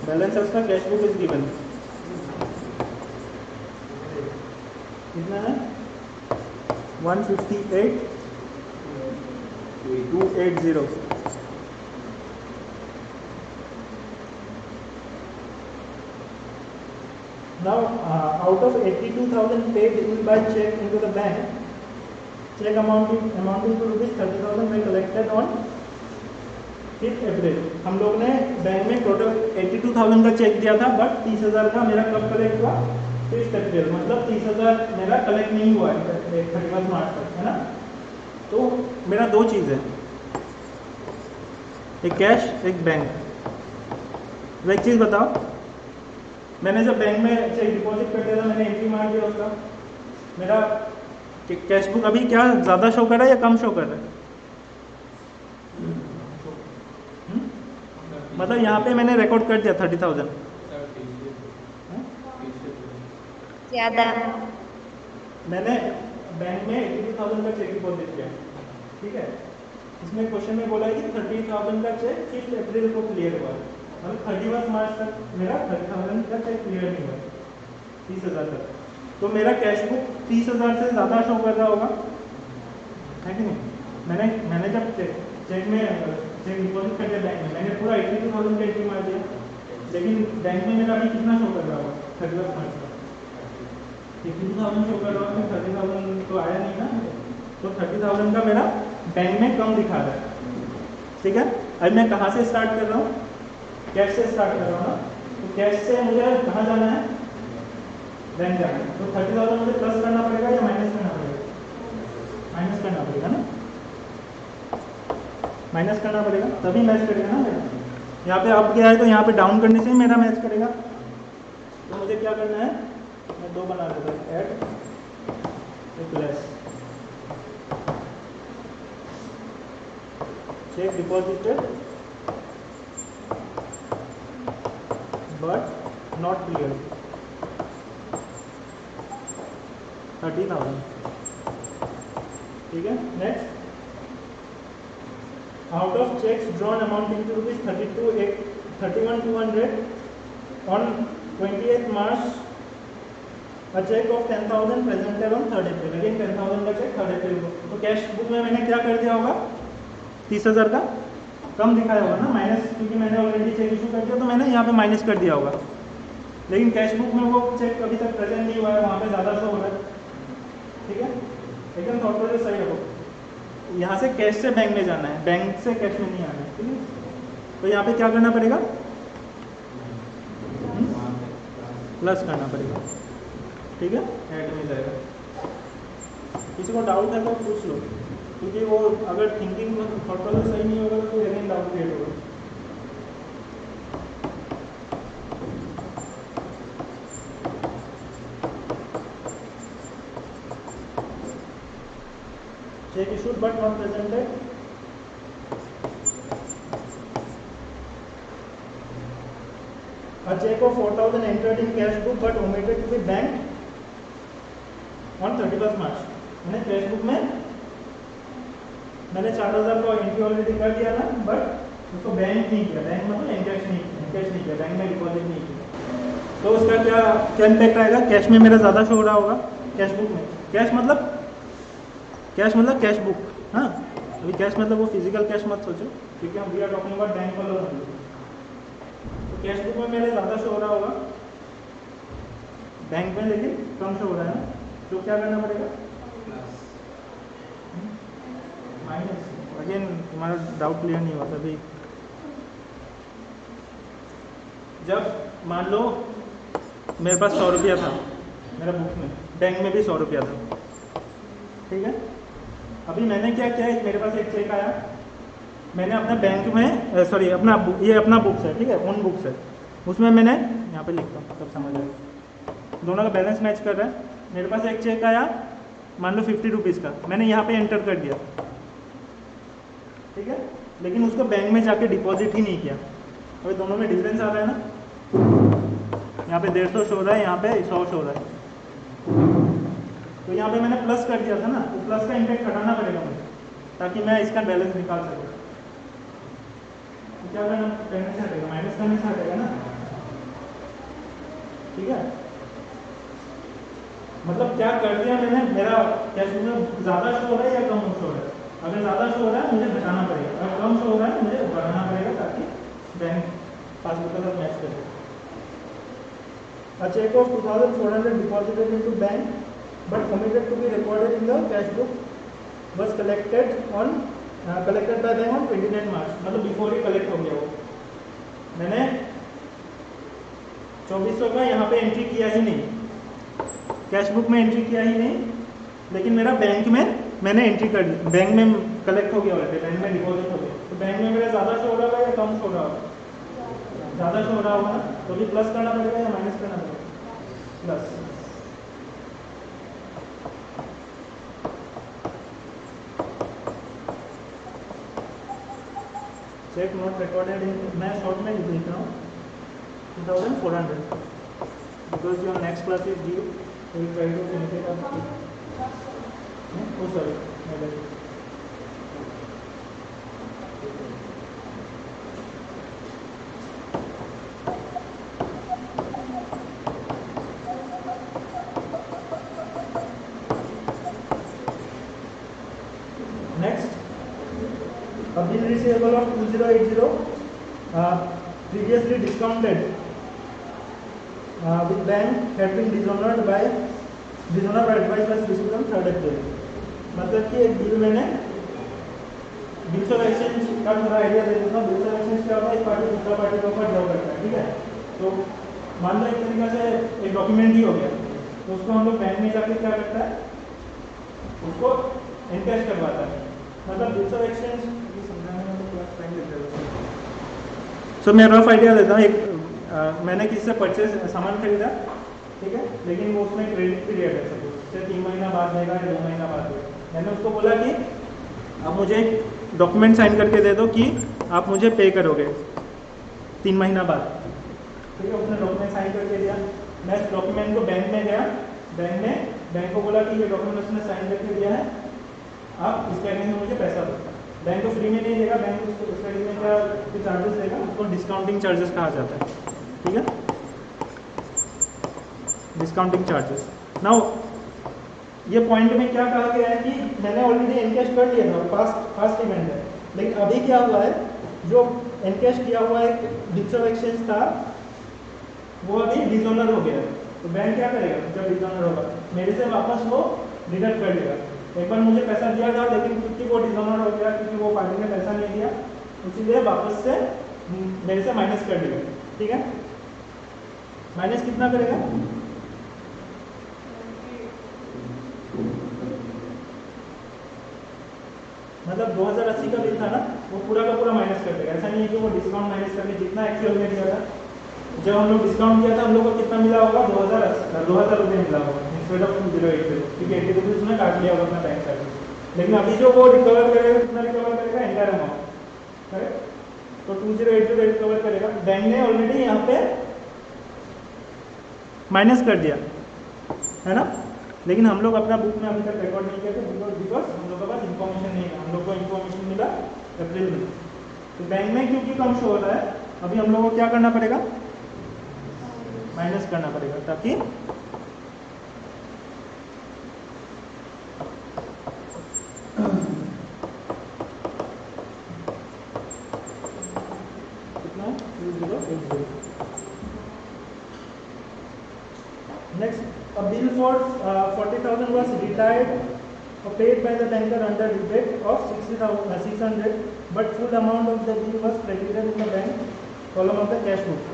Balance as per cash book is given. कितना है? 158,280. Now, out of 82,000 paid in by check into the bank, check amounting to ₹30,000 were collected on 5 अप्रैल। हम लोग ने bank में total 82,000 का check दिया था, but 30,000 का मेरा कब कलेक्ट हुआ? 5 अप्रैल, मतलब 30,000 मेरा कलेक्ट नहीं हुआ है 31 मार्च तक, है ना? तो मेरा दो चीज़ है, एक कैश एक बैंक। तो एक चीज़ बताओ, मैंने जब बैंक में चेक डिपॉजिट कर दिया था, मैंने एंट्री मार दिया उसका, मेरा कैश बुक अभी क्या ज़्यादा शो कर रहा है या कम शो कर रहा है? मतलब यहाँ पे मैंने रिकॉर्ड कर दिया 30,000 ज़्यादा। मैंने बैंक में 82,000 का चेक डिपॉजिट किया, ठीक है। इसमें क्वेश्चन में बोला है कि 30,000 का चेक 5 अप्रैल को क्लियर हुआ, मतलब 31 मार्च तक मेरा 30,000 का चेक क्लियर नहीं हुआ, 30,000 तक। तो मेरा कैश बुक 30,000 से ज़्यादा शो कर रहा होगा, है कि नहीं? मैंने जब चेक डिपॉजिट कर दिया बैंक में, मैंने पूरा 82,000 का एंट्री मार दिया, लेकिन बैंक में मेरा अभी कितना शो कर रहा होगा 31 मार्च तक? 82,000 शो कर रहा होगा, 30,000 तो आया नहीं ना, तो 30,000 का मेरा बैंक में कम दिखा रहा है, ठीक है। अब मैं कहाँ से स्टार्ट कर रहा हूँ? कैश से स्टार्ट कर रहा हूँ ना, तो कैश से मुझे कहाँ जाना है? बैंक जाना है। तो 30,000 मुझे प्लस करना पड़ेगा या माइनस करना पड़ेगा? माइनस करना पड़ेगा ना, माइनस करना पड़ेगा, तभी मैच करेगा ना मेरा। यहाँ पे अप गया है तो यहाँ पे डाउन करने से ही मेरा मैच करेगा। तो मुझे क्या करना है, मैं दो बना देता हूँ, ऐड एक less. Check deposited but not clear, 30,000, ठीक है। Next, out of checks drawn amounting to rupees 31,200 on 28th March, a check of 10,000 presented on 3rd April, again 10,000 का चेक 3rd April को। तो कैश बुक में मैंने क्या कर दिया होगा? 30,000 का कम दिखाया होगा ना, माइनस, क्योंकि मैंने ऑलरेडी चेक इशू कर दिया तो मैंने यहाँ पे माइनस कर दिया होगा। लेकिन कैश बुक में वो चेक अभी तक प्रेजेंट नहीं हुआ है, वहाँ पे ज़्यादा शो हो रहा है, ठीक है। एकदम थॉट प्रोसेस सही रखो। यहाँ से कैश से बैंक में जाना है, बैंक से कैश में नहीं आना है, ठीक है। तो यहाँ पे क्या करना पड़ेगा? प्लस करना पड़ेगा, ठीक है, ऐड में जाएगा। किसी को डाउट है तो पूछ लो, क्योंकि वो अगर थिंकिंग में थॉट प्रोसेस सही नहीं होगा तो अगेन डाउट क्रिएट होगा। Check issued but not presented. A check of 4,000 entered in cash book but omitted to be banked on 31st March. मैंने कैश बुक में मैंने 4,000 का एंट्री ऑलरेडी कर दिया ना, बट उसको बैंक नहीं किया, बैंक मतलब एनकैश नहीं किया, बैंक में डिपॉजिट नहीं किया। तो उसका क्या इम्पैक्ट आएगा? कैश में मेरा ज़्यादा शो हो रहा होगा, कैश बुक में। कैश मतलब कैश बुक, हाँ। अभी कैश मतलब वो फिजिकल कैश मत सोचो, क्योंकि हम we are talking about bank वाला। तो कैश बुक में मेरे ज़्यादा शो हो रहा होगा, बैंक में लेकिन कम शो हो रहा है, तो क्या करना पड़ेगा? माइनस। अगेन तुम्हारा डाउट क्लियर नहीं हुआ तभी। जब मान लो मेरे पास 100 रुपया था मेरा बुक में, बैंक में भी 100 रुपया था, ठीक है। अभी मैंने क्या किया, मेरे पास एक चेक आया, मैंने अपने बैंक में सॉरी अपना ये अपना बुक्स है, ठीक है, ओन बुक्स है, उसमें मैंने यहाँ पे लिखता हूँ तब समझ आएगा, दोनों का बैलेंस मैच कर रहा है। मेरे पास एक चेक आया मान लो 50 रुपीज़ का, मैंने यहाँ पे एंटर कर दिया, ठीक है, लेकिन उसको बैंक में जाके डिपॉजिट ही नहीं किया। अभी दोनों में डिफरेंस आ रहा है ना, यहाँ पे 150 शो हो रहा है, यहाँ पे 100 शो हो रहा है। तो यहाँ पे मैंने प्लस कर दिया था ना, तो प्लस का इम्पैक्ट हटाना पड़ेगा मुझे, ताकि मैं इसका बैलेंस निकाल सकूँ। तो क्या करना से हटेगा? माइनस करने से हटेगा ना, ठीक है। मतलब क्या कर दिया मैंने, मेरा कैश में ज़्यादा शो हो रहा है या कम शो हो रहा है? अगर ज़्यादा शो हो रहा है मुझे घटाना पड़ेगा, अगर कम शो हो रहा है मुझे बढ़ाना पड़ेगा, ताकि बैंक पासबुक के साथ मैच करे। A check of 2,400 deposited into bank but omitted to be recorded in the cash book was collected by bank on 29 March, मतलब बिफोर ही कलेक्ट हो गया वो। मैंने 2400 का यहाँ पे एंट्री किया ही नहीं, कैश बुक में एंट्री किया ही नहीं, लेकिन मेरा बैंक में मैंने एंट्री कर दी, बैंक में कलेक्ट हो गया ऑलरेडी, बैंक में डिपॉजिट हो गया, तो बैंक में मेरा ज़्यादा शो हो रहा है या कम शो हो रहा होगा? ज़्यादा शो हो रहा होगा ना, तो भी प्लस करना पड़ेगा या माइनस करना पड़ेगा? Plus. Cheque not recorded in, मैं शॉर्ट में लिख रहा हूँ 2400 because your next class is due, so we try to finish it up. Oh sorry, my bad. Next, a bill receivable of 2080 previously discounted with bank had been dishonored by advice was received on 3rd April. मतलब कि एक bill मैंने bills of exchange का थोड़ा idea दे देता हूँ। Bills of exchange क्या होता है? एक पार्टी दूसरा पार्टी के ऊपर ड्रॉ करता है, ठीक है। तो मान लो एक तरीका से एक डॉक्यूमेंट ही हो गया, तो उसको हम लोग बैंक में जाकर क्या करता है, उसको एनकैश करवाता है। मतलब बिल्स ऑफ एक्सचेंज समझाने में तो क्लास टाइम लेते हैं। सो मैं रफ आइडिया देता हूँ। एक मैंने किसी से परचेज सामान खरीदा, ठीक है, लेकिन वो उसमें क्रेडिट पीरियड है, सपोज से 3 महीना बाद देगा या 2 महीना बाद देगा। मैंने उसको बोला कि आप मुझे एक डॉक्यूमेंट साइन करके दे दो कि आप मुझे पे करोगे 3 महीना बाद, ठीक है। उसने डॉक्यूमेंट साइन करके दिया, मैं इस डॉक्यूमेंट को बैंक में गया, बैंक को बोला कि ये डॉक्यूमेंट उसने साइन करके दिया है, आप इसके अगेंस्ट में मुझे पैसा दो। बैंक को फ्री में नहीं देगा, बैंक उसके अगेंस्ट का कुछ चार्जेस देगा, उसको डिस्काउंटिंग चार्जेस कहा जाता है, ठीक है, डिस्काउंटिंग चार्जेस। नाउ ये पॉइंट में क्या कहा गया है कि मैंने ऑलरेडी एनकैश कर लिया था, फास्ट इवेंट है, लेकिन अभी क्या हुआ है, जो एनकैश किया हुआ एक बिल्स ऑफ एक्सचेंज था वो अभी डिसऑनर हो गया है। तो बैंक क्या करेगा जब डिसऑनर होगा? मेरे से वापस वो डिडक्ट कर लेगा। एक बार मुझे पैसा दिया था, लेकिन क्योंकि वो डिसऑनर हो गया, क्योंकि वो पार्टी ने पैसा नहीं दिया, इसीलिए वापस से मेरे से माइनस कर देगा, ठीक है। माइनस कितना करेगा? मतलब 2080 का बिल था ना, वो पूरा का पूरा माइनस कर देगा। ऐसा नहीं है कि वो डिस्काउंट माइनस करके जितना एक्चुअल में दिया था, जब हम लोग डिस्काउंट किया था हम लोग को कितना मिला होगा? 2000 रुपये मिला होगा इंस्टेड ऑफ 2080, ठीक है। 80 रुपीज़ उसने काट लिया होगा अपना बैंक सर्विस, लेकिन अभी जो वो रिकवर करेगा, कितना रिकवर करेगा? Entire amount, correct. तो 2080 रिकवर करेगा। बैंक ने ऑलरेडी यहाँ पे माइनस कर दिया है ना, लेकिन हम लोग अपना बुक में अभी तक रिकॉर्ड नहीं किया था, बिकॉज हम लोग के पास इन्फॉर्मेशन नहीं था। हम लोग को इन्फॉर्मेशन मिला अप्रैल में। तो बैंक में क्योंकि कम शो हो रहा है, अभी हम लोग को क्या करना पड़ेगा? माइनस करना पड़ेगा, ताकि कितना? 2080। Next, a bill for 40,000 was retired or paid by the banker under rebate of 600, but full amount of the bill was credited in the bank column of the cash book.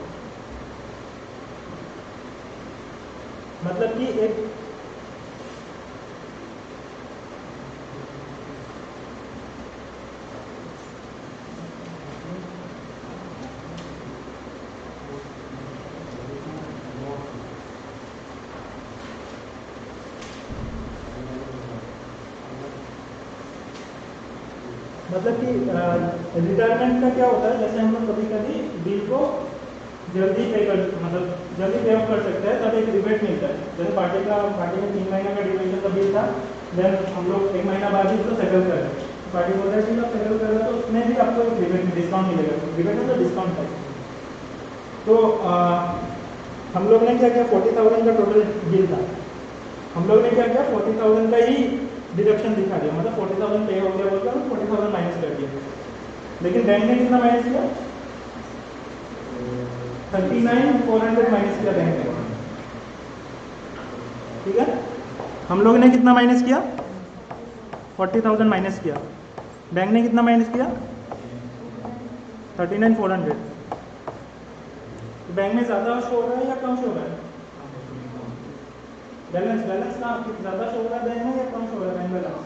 मतलब कि एक मतलब कि retirement का क्या होता है, जैसे हम लोग कभी कभी बिल को जल्दी पे कर, मतलब जल्दी पे ऑफ कर सकते हैं, तब एक रिबेट मिलता है। जैसे पार्टी में 3 महीने का ड्यूरेशन का बिल था, देन हम लोग 1 महीना बाद ही उसको सेटल कर रहे हैं। पार्टी बोल रहा है कि आप सेटल कर रहे हो, तो उसमें भी आपको एक रिबेट में डिस्काउंट मिलेगा। रिबेट में तो डिस्काउंट है। तो हम लोग ने क्या किया, 40,000 का टोटल बिल था, हम लोग ने क्या किया, 40,000 का ही डिडक्शन दिखा दिया, मतलब 40,000 पे हो गया बोलकर 40,000 माइनस कर दिया। लेकिन बैंक ने कितना माइनस किया? 39,400 माइनस किया बैंक ने, ठीक है। हम लोग ने कितना माइनस किया? 40,000 माइनस किया। बैंक ने कितना माइनस किया? 39,400। तो बैंक में ज़्यादा शो हो रहा है या कम शो हो रहा है? बैलेंस कहाँ ज़्यादा शो हो रहा है बैंक में या कम शो हो रहा है बैंक बैलेंस?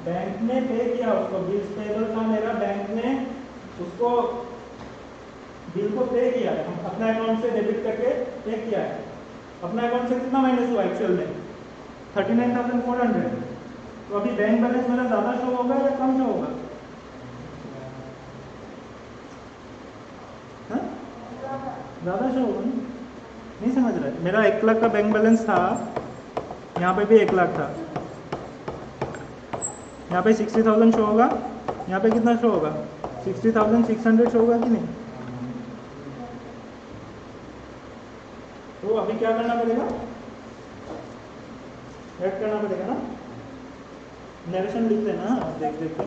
बैंक ने पे किया उसको, बिल्स पेबल था मेरा, बैंक ने उसको बिल को पे किया है, हम अपना अकाउंट से डेबिट करके पे किया है। अपना अकाउंट से कितना माइनस हुआ एक्चुअल में 39,400। तो अभी बैंक बैलेंस मेरा ज्यादा शो होगा या कम शो होगा? हाँ? ज्यादा शो होगा नहीं समझ रहे? मेरा 1 लाख का बैंक बैलेंस था, यहाँ पे भी 1 लाख था, यहाँ पे 60,000 शो होगा, यहाँ पे कितना शो होगा? 60,600 शो होगा कि नहीं? तो अभी क्या करना पड़ेगा? ऐड करना पड़ेगा ना। नरेशन लिख देना, देख देख के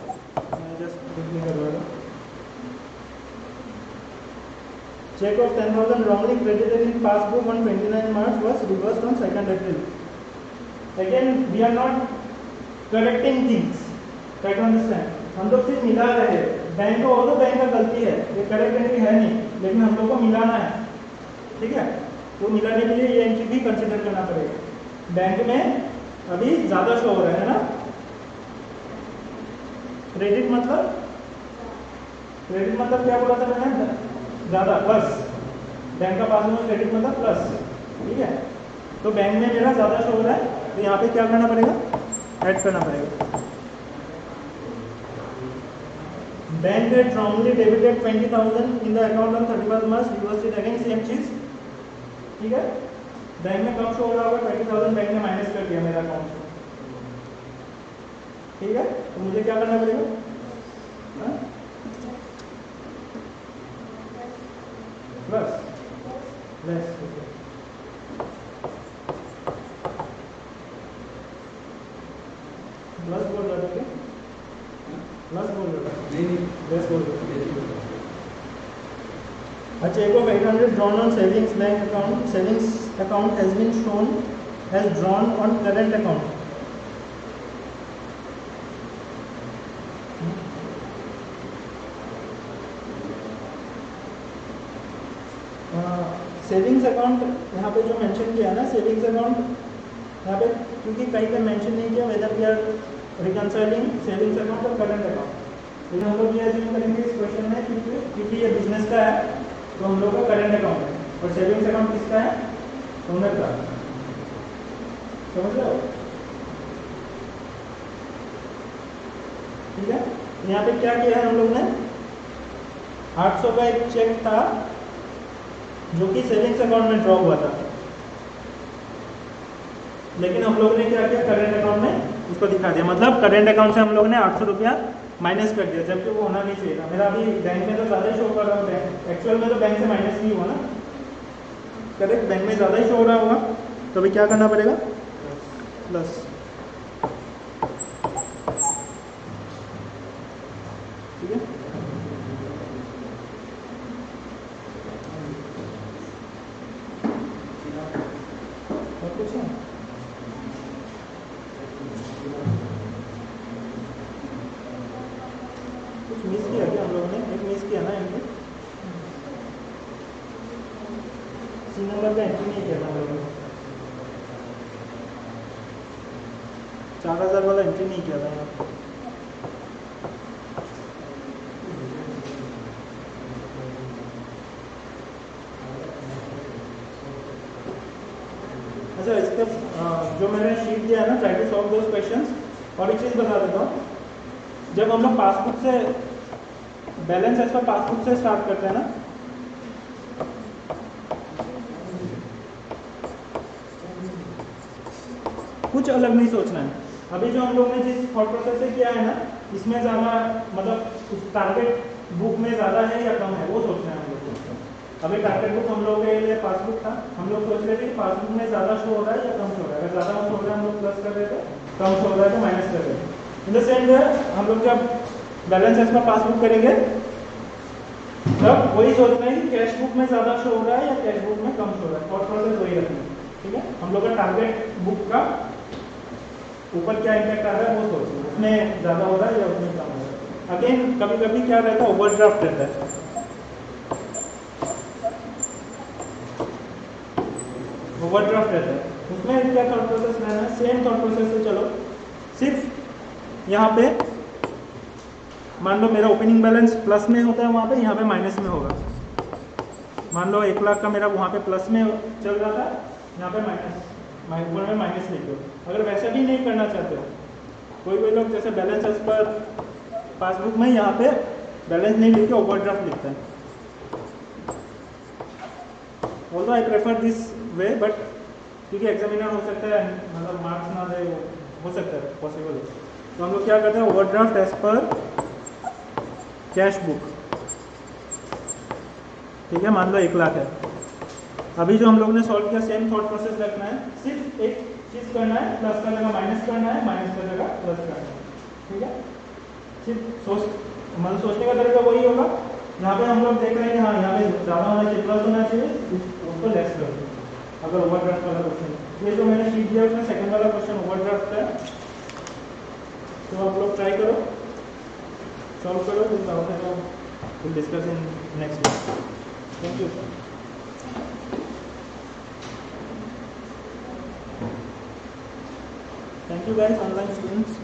मैं जस्ट लिखने कर रहा हूँ। Cheque of 10,000 wrongly credited in passbook on 29 March was reversed on 2nd April. Again, we are not correcting things. Try to understand. हम लोग सिर्फ मिला रहे हैं। बैंक को और बैंक का गलती है, ये करेक्ट एंट्री है नहीं, लेकिन हम लोग को मिलाना है, ठीक है? तो मिलाने के लिए ये एंट्री भी कंसिडर करना पड़ेगा। बैंक में अभी ज्यादा शो हो रहा है ना, क्रेडिट मतलब क्या बोला था मैंने? ज्यादा, प्लस। बैंक का पास में क्रेडिट मतलब प्लस, ठीक है? तो बैंक में मेरा ज्यादा शो हो रहा है, तो यहाँ पे क्या करना पड़ेगा? ऐड करना पड़ेगा। Bank had wrongly debited 20,000 in the account on 31st March, reversed it again, same चीज, ठीक है? बैंक में कम शो हो रहा होगा, 20,000 बैंक ने माइनस कर दिया मेरा अकाउंट से, ठीक है? तो मुझे क्या करना पड़ेगा? प्लस लेस, प्लस बोल रहा था क्या? प्लस बोल रहा था? नहीं लेस बोल रहा था। A check of 800 drawn on savings bank account, savings account has been shown as drawn on current account. Savings account यहाँ पे जो मेंशन किया ना, सेविंग्स अकाउंट यहाँ पे क्योंकि कहीं पे मेंशन नहीं किया whether we are reconciling savings account और करंट अकाउंट, लेकिन हम लोग ये अज्यूम करेंगे इस क्वेश्चन में क्योंकि ये बिजनेस का है तो हम लोग का करंट अकाउंट है, और सेविंग्स अकाउंट किसका है? ओनर का, समझ रहे हो? ठीक है? यहाँ पे क्या किया है हम लोग ने? 800 का एक चेक था जो कि सेविंग्स अकाउंट में ड्रॉ हुआ था, लेकिन हम लोग ने क्या किया? करंट अकाउंट में उसको दिखा दिया, मतलब करंट अकाउंट से हम लोग ने 800 रुपया माइनस कर दिया, जबकि वो होना नहीं चाहिए था। मेरा अभी बैंक में तो ज़्यादा शो कर रहा है, एक्चुअल में तो बैंक से माइनस नहीं हुआ ना, करेक्ट? बैंक में ज़्यादा ही शो हो रहा होगा, तो अभी क्या करना पड़ेगा? प्लस, ठीक है? और कुछ है? कुछ मिस किया क्या हम लोगों ने? एक मिस किया ना इनमें, सी नंबर का एंट्री नहीं किया था हम लोगों ने, 4,000 वाला एंट्री नहीं किया था यहाँ पे। अच्छा, इसके जो मैंने शीट दिया है ना, try to solve those questions. और एक चीज़ बता देता हूँ, जब हम लोग पासबुक से बैलेंस एज पर पासबुक से स्टार्ट करते हैं ना, कुछ अलग नहीं सोचना है। अभी जो हम लोग ने जिस थॉट प्रोसेस से किया है ना, इसमें ज़्यादा मतलब उस टारगेट बुक में ज़्यादा है या कम है वो सोचना है हम लोग को। अभी टारगेट बुक हम लोग के लिए पासबुक था, हम लोग सोच रहे थे कि पासबुक में ज़्यादा शो हो रहा है या कम शो हो रहा है। अगर ज़्यादा शो हो रहा है हम लोग प्लस कर रहे थे, कम शो हो रहा है तो माइनस कर रहे थे। इन द सेम वे हम लोग जब बैलेंस एज पर पासबुक करेंगे तब वही सोचना है कि कैश बुक में ज़्यादा शो हो रहा है या कैश बुक में कम शो हो रहा है। थॉट प्रोसेस वही रखना है, ठीक है? हम लोग का टारगेट बुक का ऊपर क्या इम्पैक्ट आ रहा है वो सोचना, उसमें ज़्यादा हो रहा है या उसमें कम हो रहा है। अगेन कभी कभी क्या रहता है, ओवरड्राफ्ट रहता है, ओवरड्राफ्ट रहता है, उसमें क्या थॉट प्रोसेस रहना है? सेम थॉट प्रोसेस से चलो, सिर्फ यहाँ पे मान लो मेरा ओपनिंग बैलेंस प्लस में होता है, वहाँ पे यहाँ पे माइनस में होगा। मान लो 1 लाख का मेरा वहाँ पे प्लस में चल रहा था, यहाँ पे ऊपर में माइनस लिख दो। अगर वैसा भी नहीं करना चाहते हो, कोई लोग जैसे बैलेंस एज पर पासबुक में यहाँ पे बैलेंस नहीं लिख के ओवरड्राफ्ट लिखता है। Although I prefer this way, but क्योंकि एग्जामिनर हो सकता है मतलब मार्क्स ना दे, हो सकता है पॉसिबल है, तो हम लोग क्या करते हैं overdraft as per cash book. ठीक है, मान लो 1 लाख है। अभी जो हम लोग ने सॉल्व किया सेम थॉट प्रोसेस रखना है, सिर्फ एक चीज करना है, प्लस का जगह माइनस करना है, माइनस का जगह प्लस करना है। ठीक है, सिर्फ सोचने का तरीका वही होगा। यहाँ पे हम लोग देख रहे हैं कि हाँ यहाँ पे ज़्यादा होना चाहिए, प्लस होना चाहिए, उसको लेस कर दो अगर ओवरड्राफ्ट वाला क्वेश्चन। ये जो मैंने शीट दिया उसमें सेकंड वाला क्वेश्चन ओवरड्राफ्ट है, तो आप लोग ट्राई करो, सॉल्व करो, will discuss in next week. Thank you sir. Thank you guys, online students.